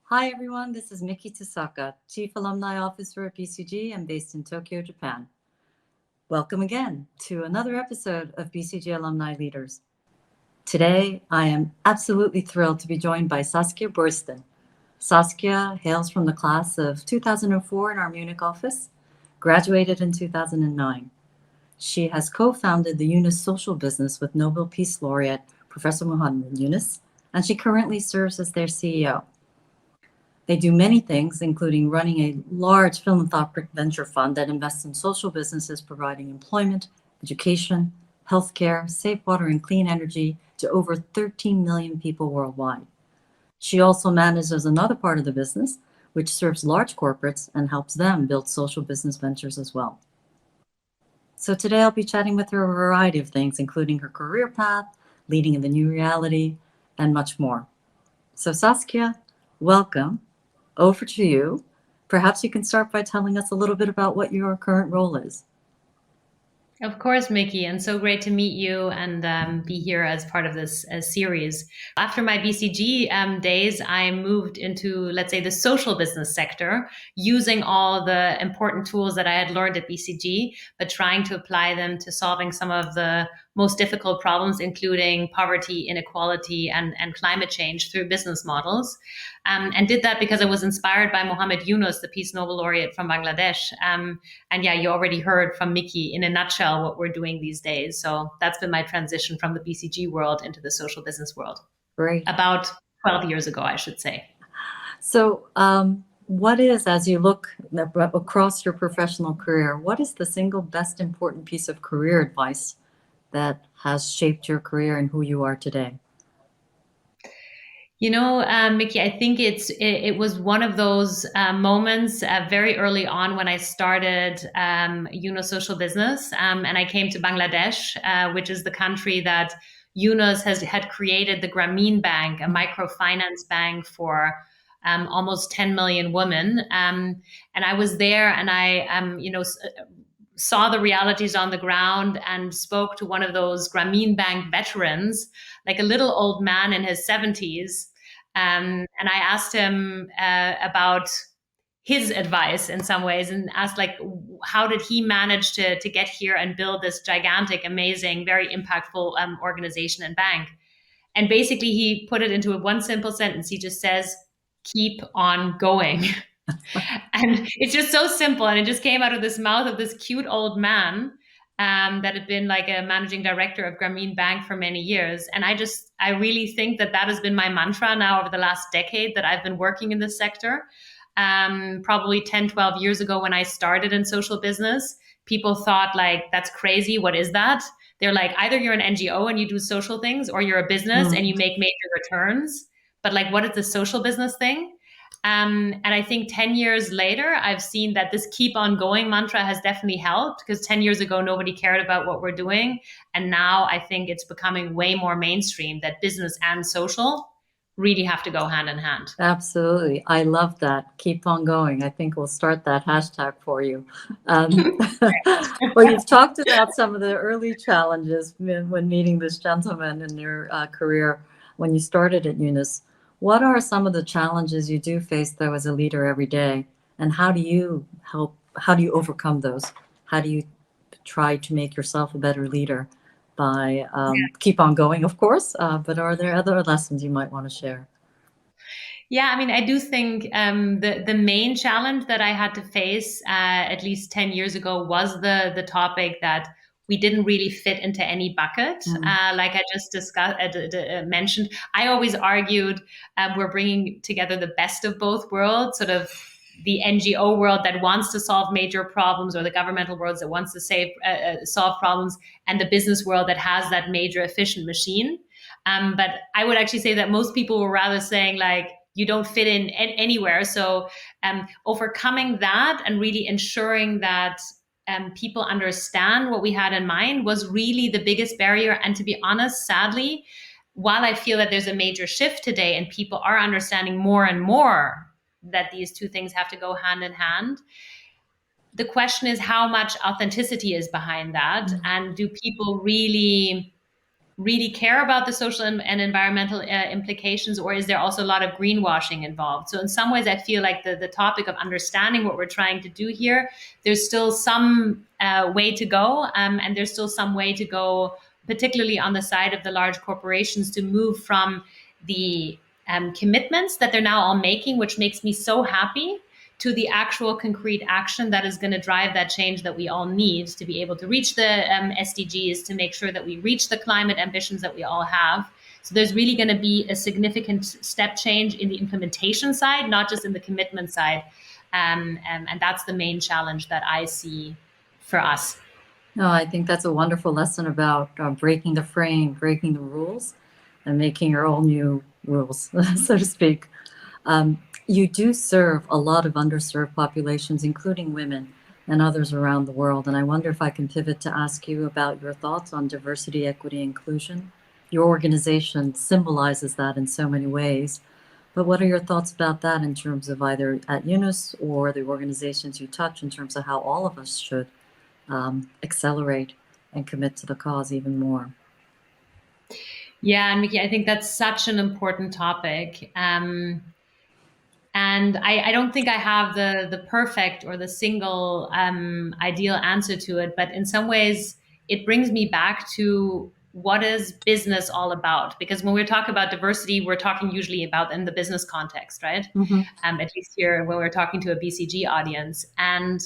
Hi everyone, this is Miki Tsusaka, Chief Alumni Officer at BCG and based in Tokyo, Japan. Welcome again to another episode of BCG Alumni Leaders. Today, I am absolutely thrilled to be joined by Saskia Bruysten. Saskia hails from the class of 2004 in our Munich office, graduated in 2009. She has co-founded the Yunus social business with Nobel Peace Laureate Professor Muhammad Yunus, and she currently serves as their CEO. They do many things, including running a large philanthropic venture fund that invests in social businesses providing employment, education, healthcare, safe water, and clean energy to over 13 million people worldwide. She also manages another part of the business, which serves large corporates and helps them build social business ventures as well. So today I'll be chatting with her a variety of things, including her career path, leading in the new reality, and much more. So Saskia, welcome. Over to you. Perhaps you can start by telling us a little bit about what your current role is. Of course, Miki, and so great to meet you and be here as part of this series. After my BCG days, I moved into, let's say, the social business sector, using all the important tools that I had learned at BCG, but trying to apply them to solving some of the most difficult problems, including poverty, inequality, and climate change through business models. And did that because I was inspired by Muhammad Yunus, the Peace Nobel laureate from Bangladesh. And yeah, you already heard from Miki in a nutshell what we're doing these days. So that's been my transition from the BCG world into the social business world. Great. About 12 years ago, I should say. So, what is, as you look across your professional career, what is the single best important piece of career advice that has shaped your career and who you are today? You know, Miki, I think it was one of those moments very early on when I started Yunus social business, and I came to Bangladesh, which is the country that Yunus had created the Grameen Bank, a microfinance bank for almost 10 million women. And I was there, and I saw the realities on the ground and spoke to one of those Grameen Bank veterans, like a little old man in his 70s. And I asked him about his advice in some ways, and asked, like, how did he manage to get here and build this gigantic, amazing, very impactful organization and bank. And basically he put it into one simple sentence. He just says, keep on going. And it's just so simple. And it just came out of this mouth of this cute old man that had been like a managing director of Grameen Bank for many years. And I really think that has been my mantra now over the last decade that I've been working in this sector. Probably 10, 12 years ago when I started in social business, people thought, like, that's crazy. What is that? They're like, either you're an NGO and you do social things, or you're a business and you make major returns. But like, what is the social business thing? And I think 10 years later, I've seen that this keep on going mantra has definitely helped, because 10 years ago, nobody cared about what we're doing. And now I think it's becoming way more mainstream that business and social really have to go hand in hand. Absolutely. I love that. Keep on going. I think we'll start that hashtag for you. Well, you've talked about some of the early challenges when meeting this gentleman in your career when you started at Yunus. What are some of the challenges you do face, though, as a leader every day? And how do you overcome those? How do you try to make yourself a better leader by keep on going, of course, but are there other lessons you might want to share? Yeah, I mean, I do think the main challenge that I had to face at least 10 years ago was the topic that we didn't really fit into any bucket. Like I just mentioned, I always argued we're bringing together the best of both worlds, sort of the NGO world that wants to solve major problems, or the governmental world that wants to solve problems, and the business world that has that major efficient machine. But I would actually say that most people were rather saying, like, you don't fit in anywhere. So overcoming that and really ensuring that people understand what we had in mind was really the biggest barrier. And to be honest, sadly, while I feel that there's a major shift today and people are understanding more and more that these two things have to go hand in hand, the question is how much authenticity is behind that, and do people really really care about the social and environmental implications, or is there also a lot of greenwashing involved? So in some ways, I feel like the topic of understanding what we're trying to do here, there's still some way to go, and there's still some way to go, particularly on the side of the large corporations, to move from the commitments that they're now all making, which makes me so happy, to the actual concrete action that is going to drive that change that we all need to be able to reach the SDGs, to make sure that we reach the climate ambitions that we all have. So there's really going to be a significant step change in the implementation side, not just in the commitment side. And that's the main challenge that I see for us. No, I think that's a wonderful lesson about breaking the frame, breaking the rules, and making your own new rules, so to speak. You do serve a lot of underserved populations, including women and others around the world. And I wonder if I can pivot to ask you about your thoughts on diversity, equity, inclusion. Your organization symbolizes that in so many ways. But what are your thoughts about that in terms of either at Yunus or the organizations you touch, in terms of how all of us should accelerate and commit to the cause even more? Yeah, and Miki, I think that's such an important topic. And I don't think I have the perfect or the single ideal answer to it, but in some ways, it brings me back to what is business all about? Because when we're talking about diversity, we're talking usually about in the business context, right? Mm-hmm. At least here when we're talking to a BCG audience. And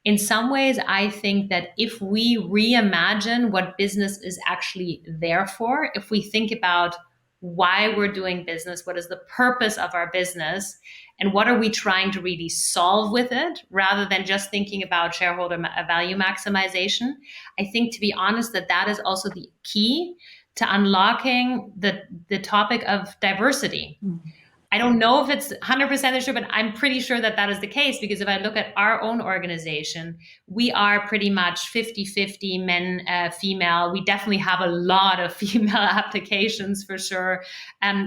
in some ways, I think that if we reimagine what business is actually there for, if we think about why we're doing business, what is the purpose of our business, and what are we trying to really solve with it, rather than just thinking about shareholder value maximization, I think, to be honest, that is also the key to unlocking the topic of diversity. Mm-hmm. I don't know if it's 100% true, but I'm pretty sure that is the case, because if I look at our own organization, we are pretty much 50-50 men, female. We definitely have a lot of female applications for sure.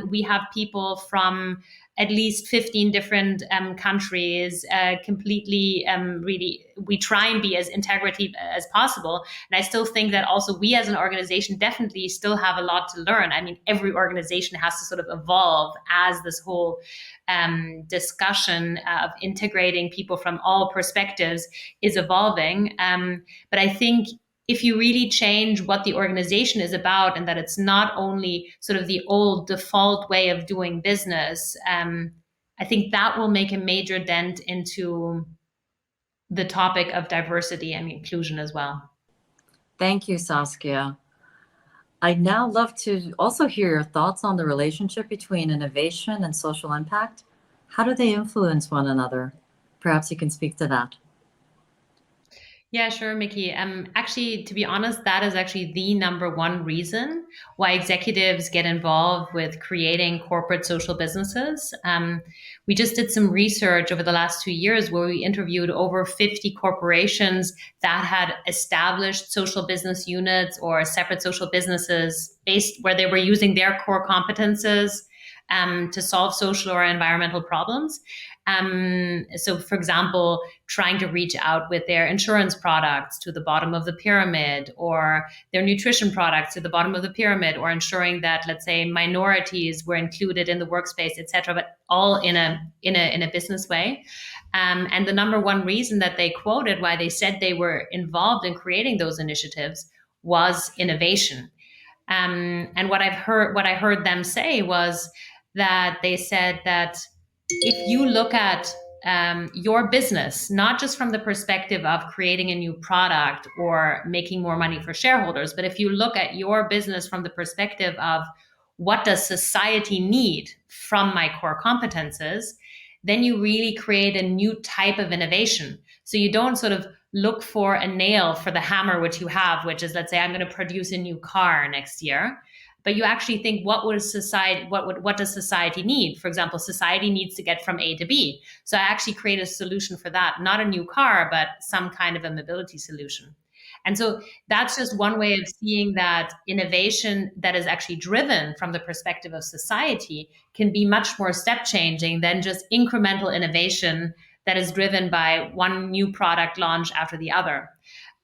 We have people from at least 15 different countries, completely, really, we try and be as integrative as possible. And I still think that also we as an organization definitely still have a lot to learn. I mean, every organization has to sort of evolve as this whole discussion of integrating people from all perspectives is evolving. But I think if you really change what the organization is about, and that it's not only sort of the old default way of doing business, I think that will make a major dent into the topic of diversity and inclusion as well. Thank you, Saskia. I'd now love to also hear your thoughts on the relationship between innovation and social impact. How do they influence one another? Perhaps you can speak to that. Yeah, sure, Miki. Actually, to be honest, that is actually the number one reason why executives get involved with creating corporate social businesses. We just did some research over the last 2 years where we interviewed over 50 corporations that had established social business units or separate social businesses based where they were using their core competences to solve social or environmental problems. So, for example, trying to reach out with their insurance products to the bottom of the pyramid, or their nutrition products to the bottom of the pyramid, or ensuring that, let's say, minorities were included in the workspace, etc., but all in a business way. And the number one reason that they quoted why they said they were involved in creating those initiatives was innovation. And what I heard them say was that they said that if you look at your business, not just from the perspective of creating a new product or making more money for shareholders, but if you look at your business from the perspective of what does society need from my core competences, then you really create a new type of innovation. So you don't sort of look for a nail for the hammer, which you have, which is, let's say, I'm going to produce a new car next year. But you actually think, what does society need? For example, society needs to get from A to B. So I actually create a solution for that, not a new car, but some kind of a mobility solution. And so that's just one way of seeing that innovation that is actually driven from the perspective of society can be much more step changing than just incremental innovation that is driven by one new product launch after the other.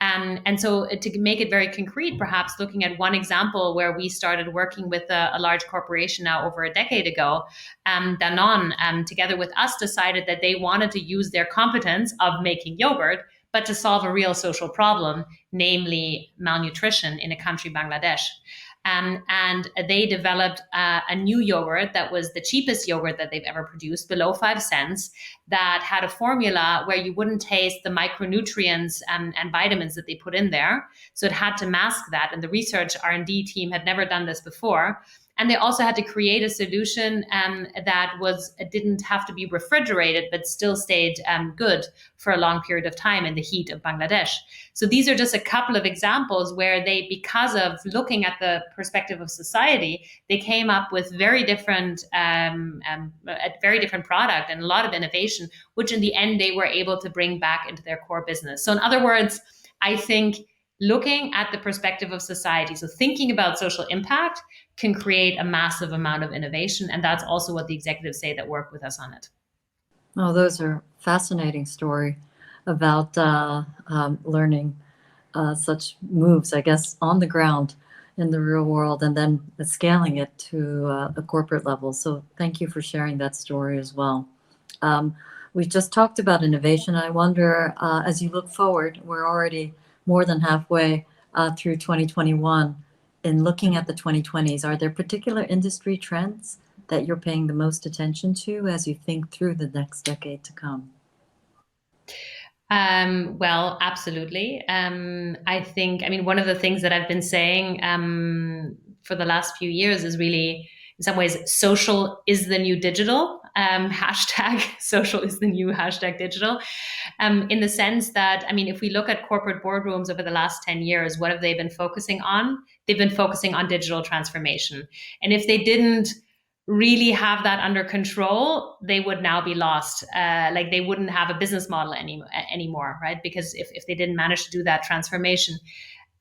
And so to make it very concrete, perhaps looking at one example where we started working with a large corporation now over a decade ago, Danone, together with us, decided that they wanted to use their competence of making yogurt, but to solve a real social problem, namely malnutrition in a country, Bangladesh. And they developed a new yogurt that was the cheapest yogurt that they've ever produced, below 5 cents, that had a formula where you wouldn't taste the micronutrients and vitamins that they put in there. So it had to mask that. And the research R&D team had never done this before. And they also had to create a solution that didn't have to be refrigerated, but still stayed good for a long period of time in the heat of Bangladesh. So these are just a couple of examples where they, because of looking at the perspective of society, they came up with very different, a very different product and a lot of innovation, which in the end they were able to bring back into their core business. So in other words, I think looking at the perspective of society, so thinking about social impact, can create a massive amount of innovation. And that's also what the executives say that work with us on it. Oh, those are fascinating story about learning such moves, I guess, on the ground in the real world, and then scaling it to a corporate level. So thank you for sharing that story as well. We just talked about innovation. I wonder, as you look forward, we're already more than halfway through 2021. In looking at the 2020s, are there particular industry trends that you're paying the most attention to as you think through the next decade to come? Well, absolutely. I think, one of the things that I've been saying for the last few years is really, in some ways, social is the new digital. Hashtag social is the new hashtag digital. In the sense that, if we look at corporate boardrooms over the last 10 years, what have they been focusing on? They've been focusing on digital transformation. And if they didn't really have that under control, they would now be lost. Like they wouldn't have a business model anymore, right? Because if they didn't manage to do that transformation.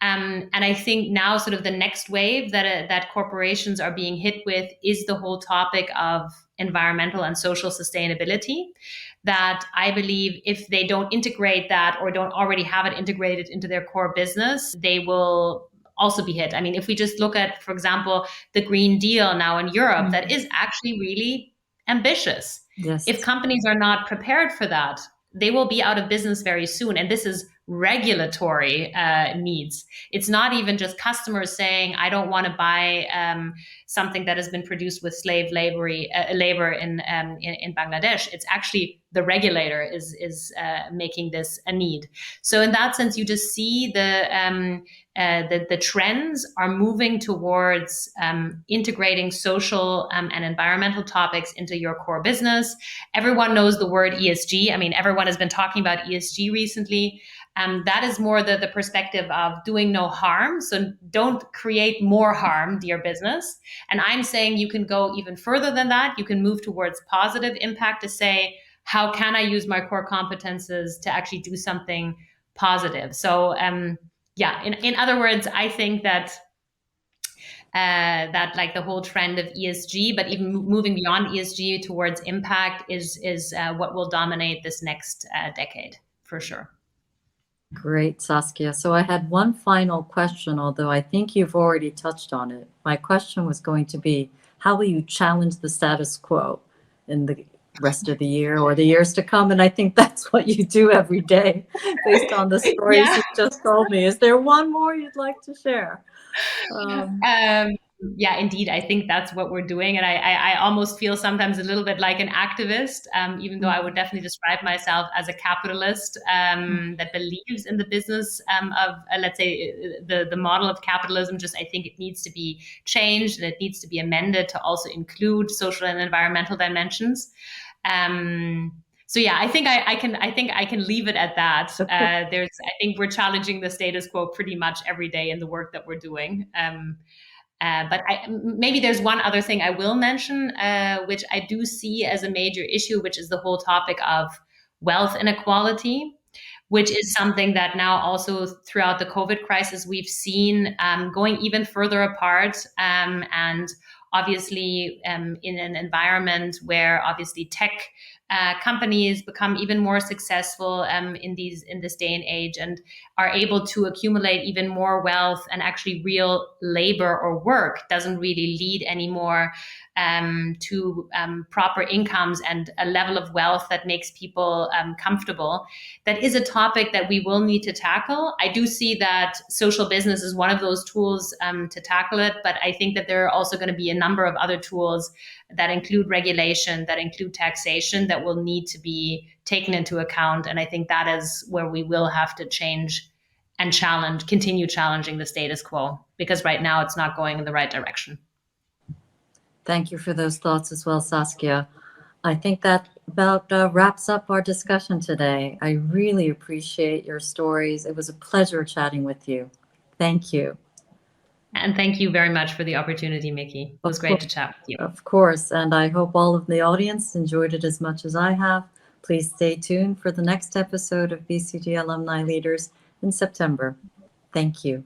And I think now sort of the next wave that corporations are being hit with is the whole topic of environmental and social sustainability, that I believe if they don't integrate that or don't already have it integrated into their core business, they will also be hit. If we just look at, for example, the Green Deal now in Europe, that is actually really ambitious. Yes. If companies are not prepared for that, they will be out of business very soon. And this is regulatory needs. It's not even just customers saying, I don't want to buy something that has been produced with slave labor in Bangladesh. It's actually the regulator is making this a need. So in that sense, you just see the trends are moving towards integrating social and environmental topics into your core business. Everyone knows the word ESG. Everyone has been talking about ESG recently. That is more the perspective of doing no harm. So don't create more harm to your business. And I'm saying you can go even further than that. You can move towards positive impact to say, how can I use my core competences to actually do something positive? So in other words, I think that that like the whole trend of ESG, but even moving beyond ESG towards impact is what will dominate this next decade for sure. Great, Saskia. So I had one final question, although I think you've already touched on it. My question was going to be, how will you challenge the status quo in the rest of the year or the years to come? And I think that's what you do every day based on the stories you just told me. Is there one more you'd like to share? Yeah, indeed. I think that's what we're doing. And I almost feel sometimes a little bit like an activist, even though I would definitely describe myself as a capitalist that believes in the business of, let's say, the model of capitalism. Just I think it needs to be changed and it needs to be amended to also include social and environmental dimensions. So yeah, I think I can leave it at that. I think we're challenging the status quo pretty much every day in the work that we're doing. But maybe there's one other thing I will mention, which I do see as a major issue, which is the whole topic of wealth inequality, which is something that now also throughout the COVID crisis, we've seen going even further apart. And obviously in an environment where obviously tech companies become even more successful in this day and age, and are able to accumulate even more wealth, and actually real labor or work doesn't really lead anymore to proper incomes and a level of wealth that makes people comfortable. That is a topic that we will need to tackle. I do see that social business is one of those tools to tackle it, but I think that there are also going to be a number of other tools that include regulation, that include taxation, that will need to be taken into account. And I think that is where we will have to change and continue challenging the status quo, because right now it's not going in the right direction. Thank you for those thoughts as well, Saskia. I think that about wraps up our discussion today. I really appreciate your stories. It was a pleasure chatting with you. Thank you. And thank you very much for the opportunity, Miki. It was great to chat with you. Of course. And I hope all of the audience enjoyed it as much as I have. Please stay tuned for the next episode of BCG Alumni Leaders in September. Thank you.